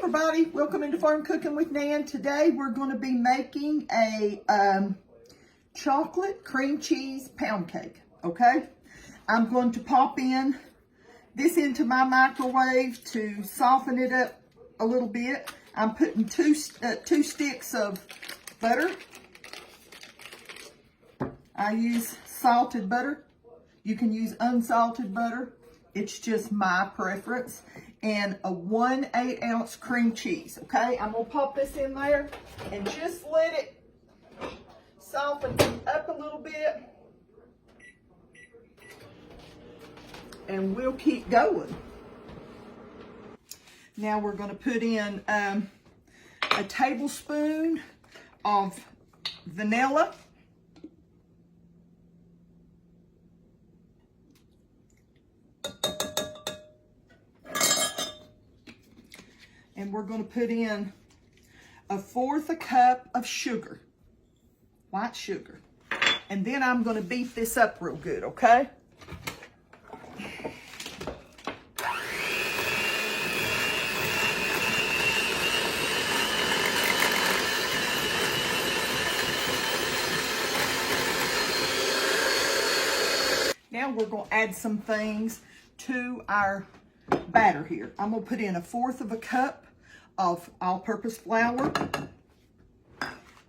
everybody, welcome into Farm Cooking with Nan. Today we're going to be making a chocolate cream cheese pound cake, okay? I'm going to pop this into my microwave to soften it up a little bit. I'm putting two sticks of butter. I use salted butter. You can use unsalted butter. It's just my preference. And a 1/8 ounce cream cheese, okay? I'm gonna pop this in there and just let it soften up a little bit. And we'll keep going. Now we're gonna put in a tablespoon of vanilla. And we're going to put in 1/4 cup of sugar, white sugar. And then I'm going to beat this up real good, okay? Now we're going to add some things to our batter here. I'm going to put in 1/4 cup of all-purpose flour.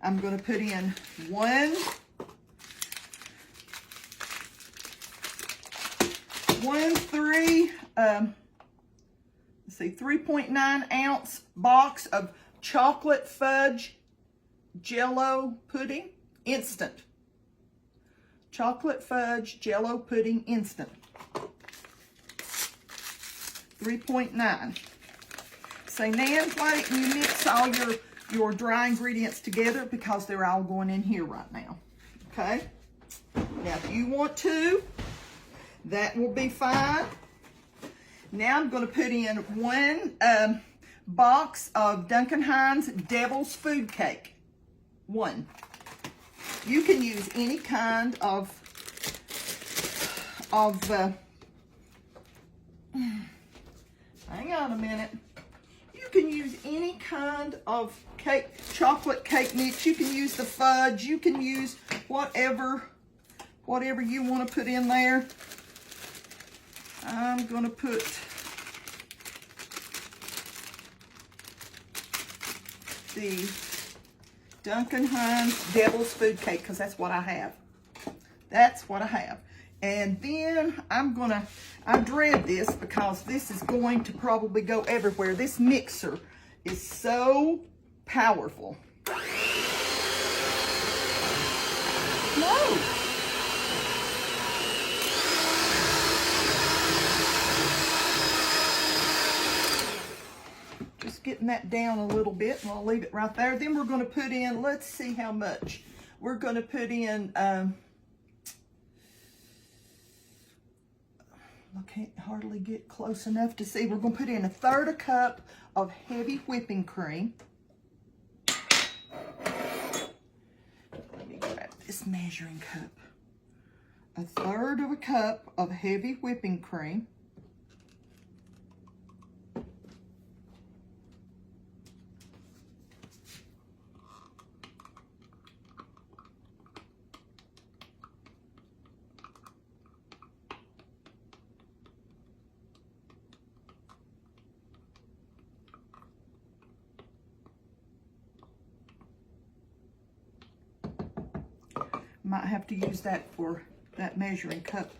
I'm going to put in 3.9 ounce box of chocolate fudge jello pudding instant. Chocolate fudge jello pudding instant. 3.9. Say, Nan, why didn't you mix all your dry ingredients together? Because they're all going in here right now. Okay? Now, if you want to, that will be fine. Now, I'm going to put in 1 box of Duncan Hines Devil's Food Cake. 1. You can use any kind of hang on a minute. You can use any kind of cake, chocolate cake mix. You can use the fudge. You can use whatever you want to put in there. I'm going to put the Duncan Hines Devil's Food Cake because that's what I have. That's what I have. And then I dread this because this is going to probably go everywhere. This mixer is so powerful. No. Just getting that down a little bit, and I'll leave it right there. Then we're going to put in, let's see how much. We're going to put in, I can't hardly get close enough to see. We're going to put in 1/3 cup of heavy whipping cream. Let me grab this measuring cup. 1/3 cup of heavy whipping cream. Might have to use that for that measuring cup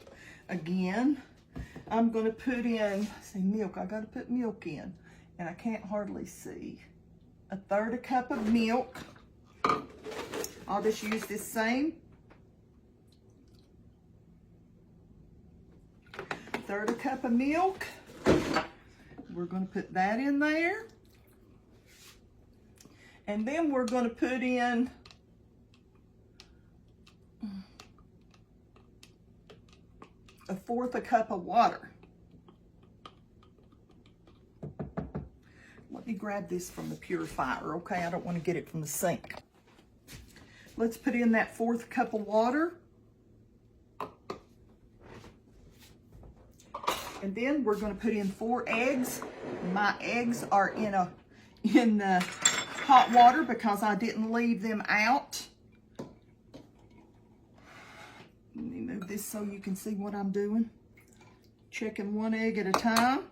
again. I'm going to put in, see, milk. I got to put milk in, and I can't hardly see. 1/3 cup of milk. I'll just use this same 1/3 cup of milk. We're going to put that in there. And then we're going to put in a 1/4 cup of water. Let me grab this from the purifier, okay? I don't want to get it from the sink. Let's put in that 1/4 cup of water. And then we're going to put in 4 eggs. My eggs are in in hot water because I didn't leave them out. Let me move this so you can see what I'm doing. Checking one egg at a time.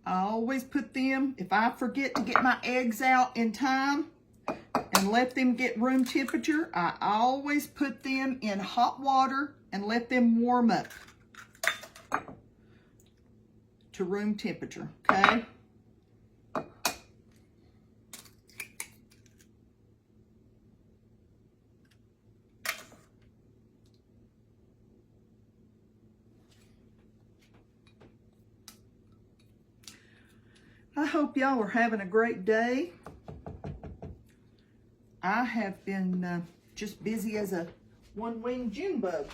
I always put them, if I forget to get my eggs out in time and let them get room temperature, I always put them in hot water and let them warm up to room temperature, okay? I hope y'all are having a great day. I have been just busy as a one-winged June bug.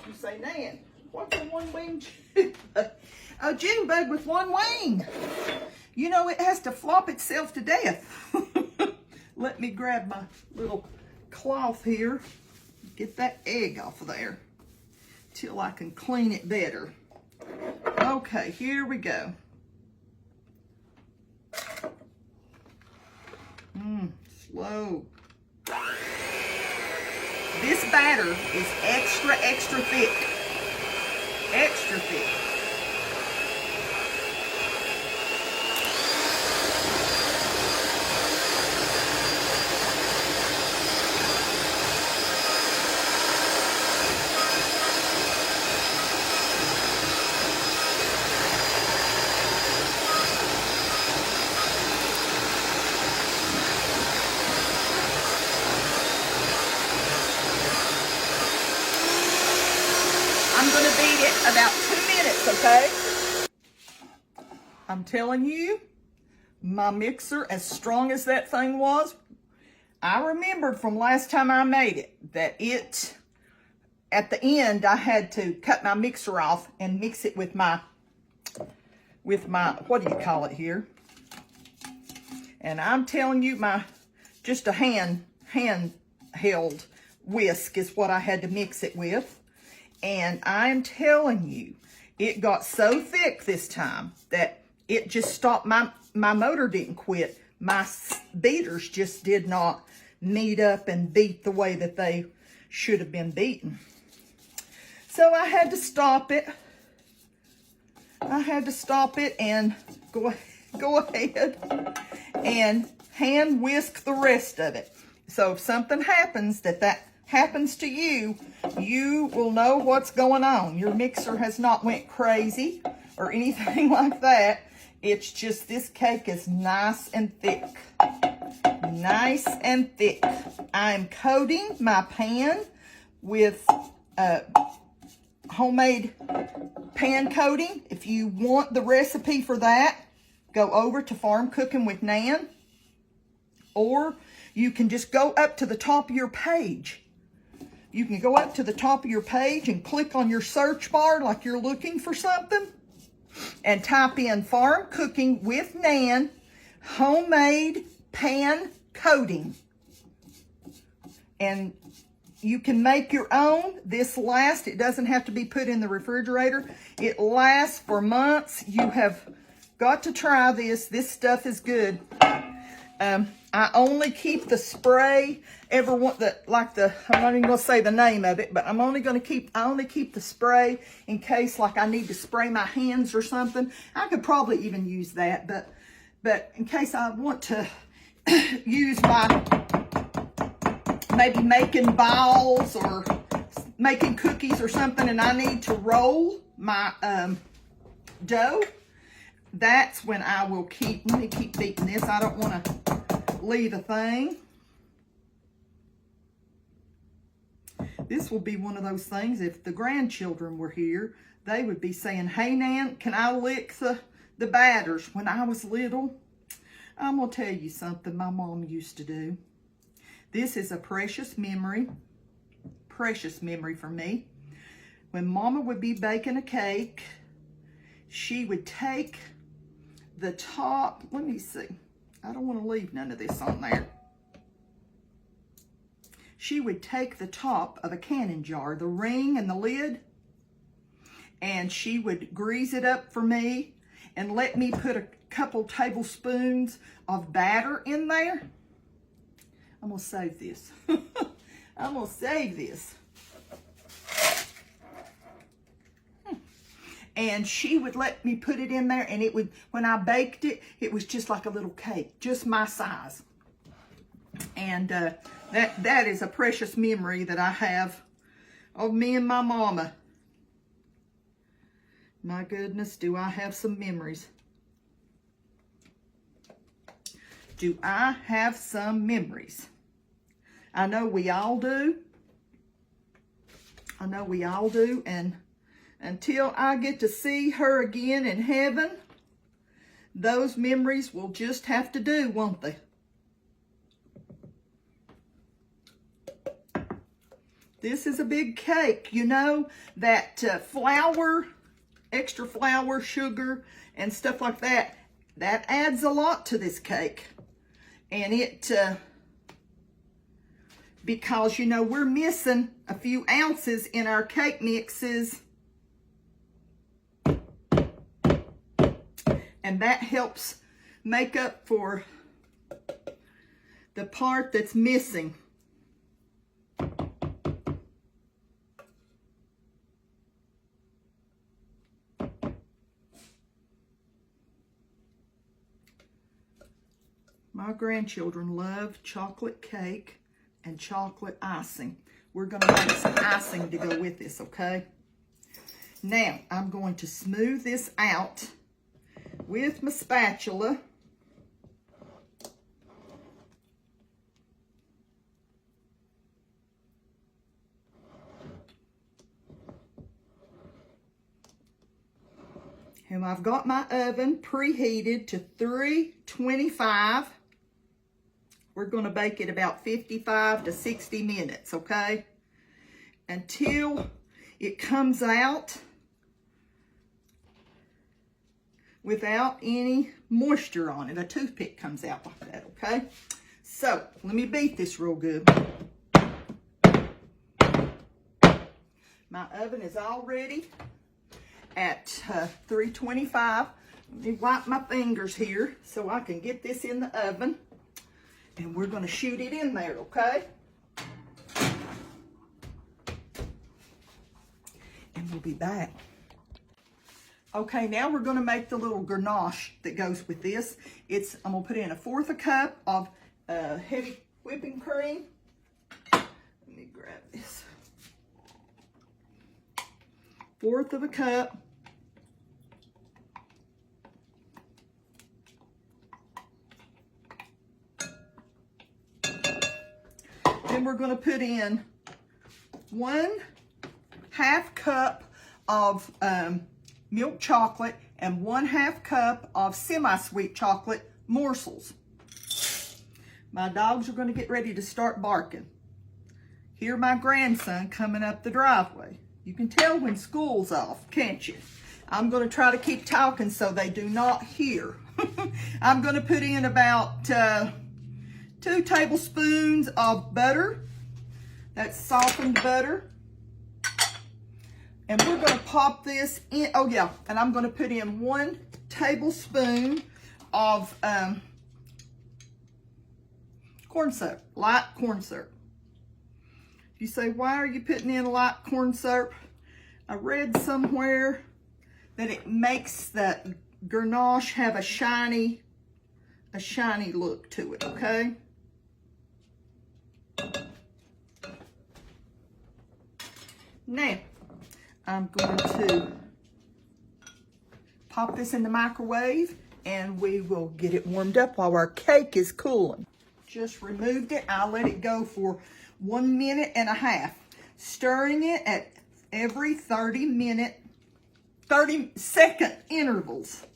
You say, Nan, what's a one-winged June bug? A June bug with one wing. You know, it has to flop itself to death. Let me grab my little cloth here. Get that egg off of there till I can clean it better. Okay, here we go. Slow. This batter is extra thick. Extra thick. I'm going to beat it about 2 minutes, okay? I'm telling you, my mixer, as strong as that thing was, I remembered from last time I made it that at the end, I had to cut my mixer off and mix it with my, what do you call it here? And I'm telling you, just a handheld whisk is what I had to mix it with. And I'm telling you, it got so thick this time that it just stopped. My motor didn't quit. My beaters just did not knead up and beat the way that they should have been beaten. So I had to stop it. I had to stop it and go ahead and hand whisk the rest of it. So if something happens that happens to you, you will know what's going on. Your mixer has not went crazy or anything like that. It's just this cake is nice and thick. Nice and thick. I'm coating my pan with homemade pan coating. If you want the recipe for that, go over to Farm Cooking with Nan. Or you can just go up to the top of your page. You can go up to the top of your page and click on your search bar like you're looking for something and type in Farm Cooking with Nan homemade pan coating. And you can make your own. This lasts. It doesn't have to be put in the refrigerator. It lasts for months. You have got to try this. This stuff is good. I only keep the spray. I'm not even gonna say the name of it, but I only keep the spray in case like I need to spray my hands or something. I could probably even use that, but in case I want to use maybe making balls or making cookies or something and I need to roll my dough, that's when I will let me keep beating this. I don't want to leave a thing. This will be one of those things, if the grandchildren were here, they would be saying, hey, Nan, can I lick the batters? When I was little, I'm going to tell you something my mom used to do. This is a precious memory for me. When Mama would be baking a cake, she would take the top, let me see. I don't want to leave none of this on there. She would take the top of a canning jar, the ring and the lid, and she would grease it up for me and let me put a couple tablespoons of batter in there. I'm gonna save this. I'm gonna save this. And she would let me put it in there, and it would, when I baked it, it was just like a little cake, just my size. And that is a precious memory that I have of me and my mama. My goodness, do I have some memories. Do I have some memories? I know we all do. I know we all do, and until I get to see her again in heaven, those memories will just have to do, won't they? This is a big cake. You know that flour, extra flour, sugar, and stuff like that, that adds a lot to this cake. And it, because, you know, we're missing a few ounces in our cake mixes. And that helps make up for the part that's missing. My grandchildren love chocolate cake and chocolate icing. We're going to make some icing to go with this, okay? Now, I'm going to smooth this out with my spatula. And I've got my oven preheated to 325. We're going to bake it about 55 to 60 minutes, okay? Until it comes out without any moisture on it. A toothpick comes out like that, okay? So, let me beat this real good. My oven is already at 325. Let me wipe my fingers here so I can get this in the oven. And we're going to shoot it in there, okay? And we'll be back. Okay, now we're going to make the little ganache that goes with this. I'm going to put in 1/4 cup of heavy whipping cream. Let me grab this. 1/4 cup. Then we're going to put in 1/2 cup of milk chocolate and 1/2 cup of semi-sweet chocolate morsels. My dogs are going to get ready to start barking. Hear my grandson coming up the driveway. You can tell when school's off, can't you? I'm going to try to keep talking so they do not hear. I'm going to put in about 2 tablespoons of butter. That's softened butter. And we're going to pop this in. Oh, yeah. And I'm going to put in 1 tablespoon of corn syrup, light corn syrup. You say, why are you putting in light corn syrup? I read somewhere that it makes the ganache have a shiny look to it, okay? Now, I'm going to pop this in the microwave and we will get it warmed up while our cake is cooling. Just removed it. I'll let it go for 1.5 minutes, stirring it at every 30-second intervals.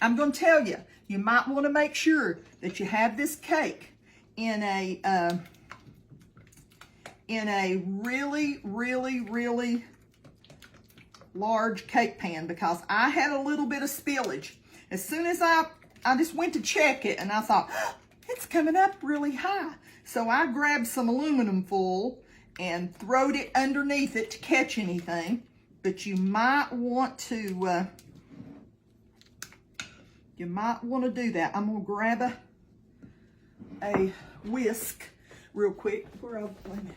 I'm going to tell you, you might want to make sure that you have this cake in a really large cake pan because I had a little bit of spillage. As soon as I just went to check it and I thought, oh, it's coming up really high. So I grabbed some aluminum foil and throwed it underneath it to catch anything. But you might want to do that. I'm gonna grab a whisk real quick. Wait a minute.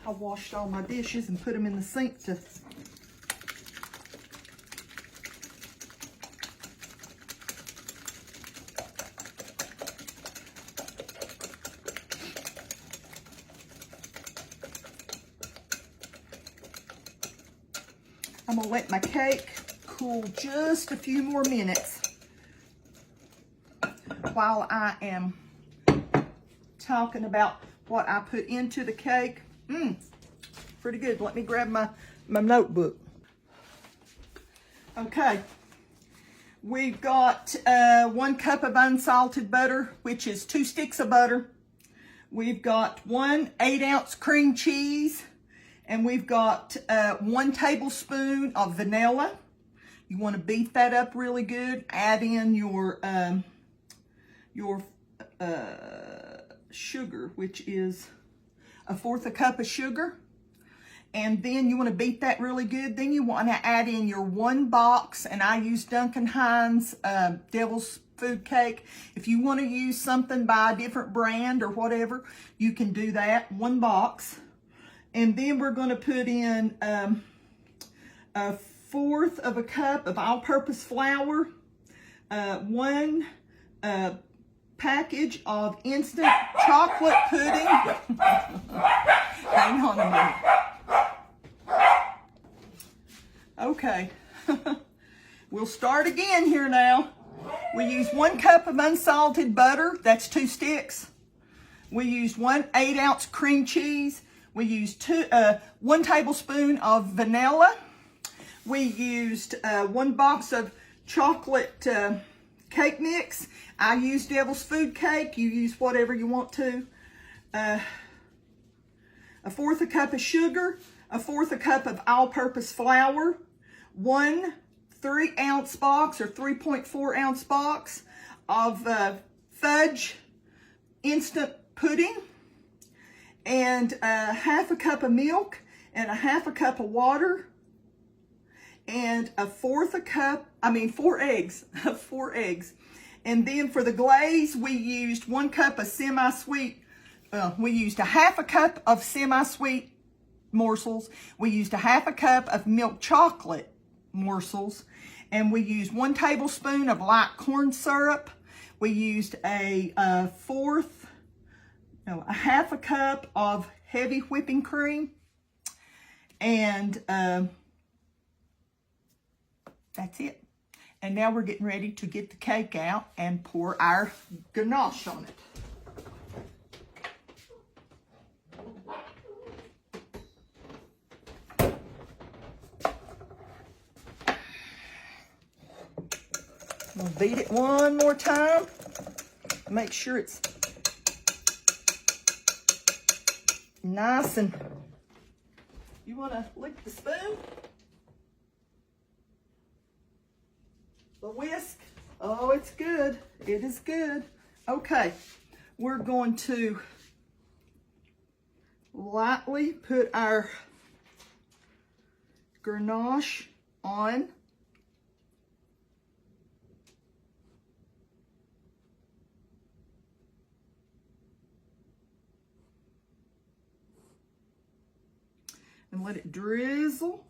I washed all my dishes and put them in the sink to I'm gonna let my cake cool just a few more minutes while I am talking about what I put into the cake. Pretty good. Let me grab my notebook. Okay. We've got 1 cup of unsalted butter, which is 2 sticks of butter. We've got 1 8-ounce cream cheese, and we've got 1 tablespoon of vanilla. You want to beat that up really good. Add in your sugar, which is 1/4 cup of sugar. And then you want to beat that really good. Then you want to add in your 1 box, and I use Duncan Hines Devil's Food Cake. If you want to use something by a different brand or whatever, you can do that. 1 box. And then we're going to put in 1/4 cup of all-purpose flour, 1 package of instant chocolate pudding. Hang on a minute. Okay, we'll start again here now. We use 1 cup of unsalted butter, that's 2 sticks. We used 1 8-ounce cream cheese. We used 1 tablespoon of vanilla. We used 1 box of chocolate cake mix. I use Devil's Food Cake. You use whatever you want to. 1/4 cup of sugar, 1/4 cup of all-purpose flour, 1 3-ounce box or 3.4-ounce box of fudge instant pudding, and 1/2 cup of milk, and 1/2 cup of water, and 4 eggs, 4 eggs. And then for the glaze, we used 1 cup of semi-sweet, we used 1/2 cup of semi-sweet morsels. We used 1/2 cup of milk chocolate morsels, and we used 1 tablespoon of light corn syrup. We used a 1/2 cup of heavy whipping cream, and that's it. And now we're getting ready to get the cake out and pour our ganache on it. I'm gonna beat it one more time. Make sure it's nice, and you wanna lick the spoon? The whisk. Oh, it's good. It is good. Okay, we're going to lightly put our ganache on. And let it drizzle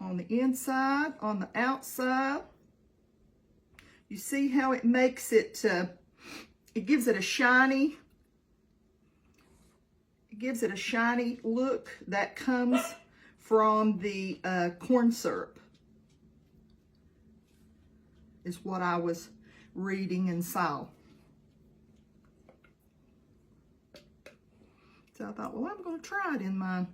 on the inside, on the outside. You see how it makes it, it gives it a shiny look that comes from the corn syrup, is what I was reading and saw. So I thought, well, I'm going to try it in mine.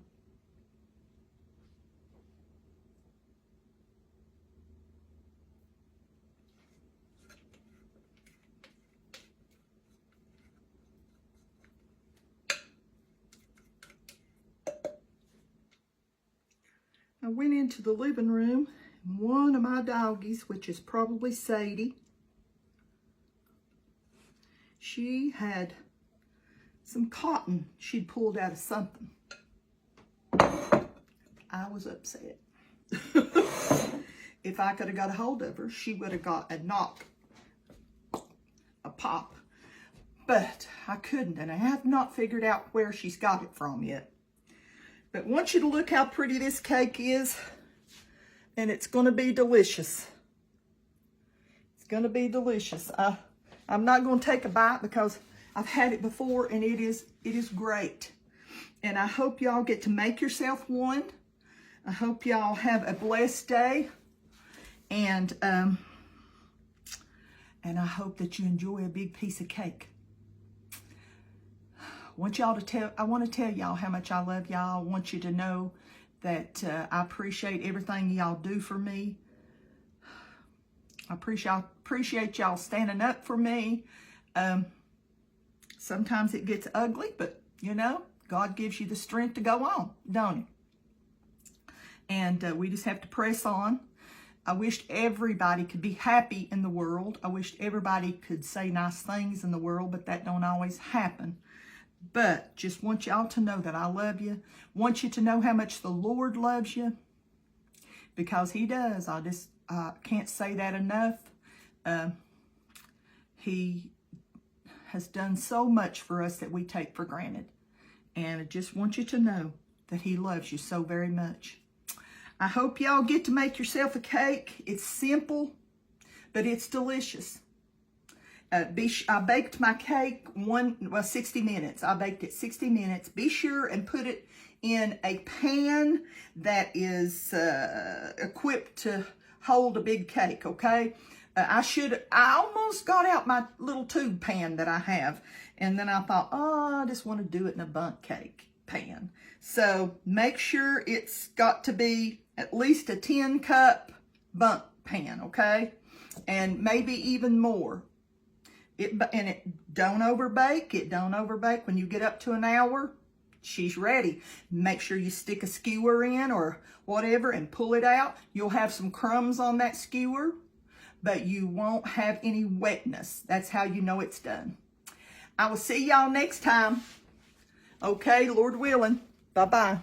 I went into the living room, and one of my doggies, which is probably Sadie, she had some cotton she'd pulled out of something. I was upset. If I could have got a hold of her, she would have got a knock, a pop. But I couldn't, and I have not figured out where she's got it from yet. But I want you to look how pretty this cake is, and it's going to be delicious. It's going to be delicious. I'm not going to take a bite because I've had it before, and it is great. And I hope y'all get to make yourself one. I hope y'all have a blessed day, and I hope that you enjoy a big piece of cake. I want to tell y'all how much I love y'all. I want you to know that I appreciate everything y'all do for me. I appreciate y'all standing up for me. Sometimes it gets ugly, but you know, God gives you the strength to go on, don't He? And we just have to press on. I wished everybody could be happy in the world. I wished everybody could say nice things in the world, but that don't always happen. But just want y'all to know that I love you. Want you to know how much the Lord loves you, because He does. I can't say that enough. He has done so much for us that we take for granted. And I just want you to know that He loves you so very much. I hope y'all get to make yourself a cake. It's simple, but it's delicious. I baked my cake 60 minutes. I baked it 60 minutes. Be sure and put it in a pan that is equipped to hold a big cake, okay? I almost got out my little tube pan that I have, and then I thought, oh, I just want to do it in a bundt cake pan. So make sure it's got to be at least a 10-cup bundt pan, okay? And maybe even more. Don't overbake. It don't overbake. When you get up to an hour, she's ready. Make sure you stick a skewer in or whatever and pull it out. You'll have some crumbs on that skewer, but you won't have any wetness. That's how you know it's done. I will see y'all next time. Okay, Lord willing. Bye-bye.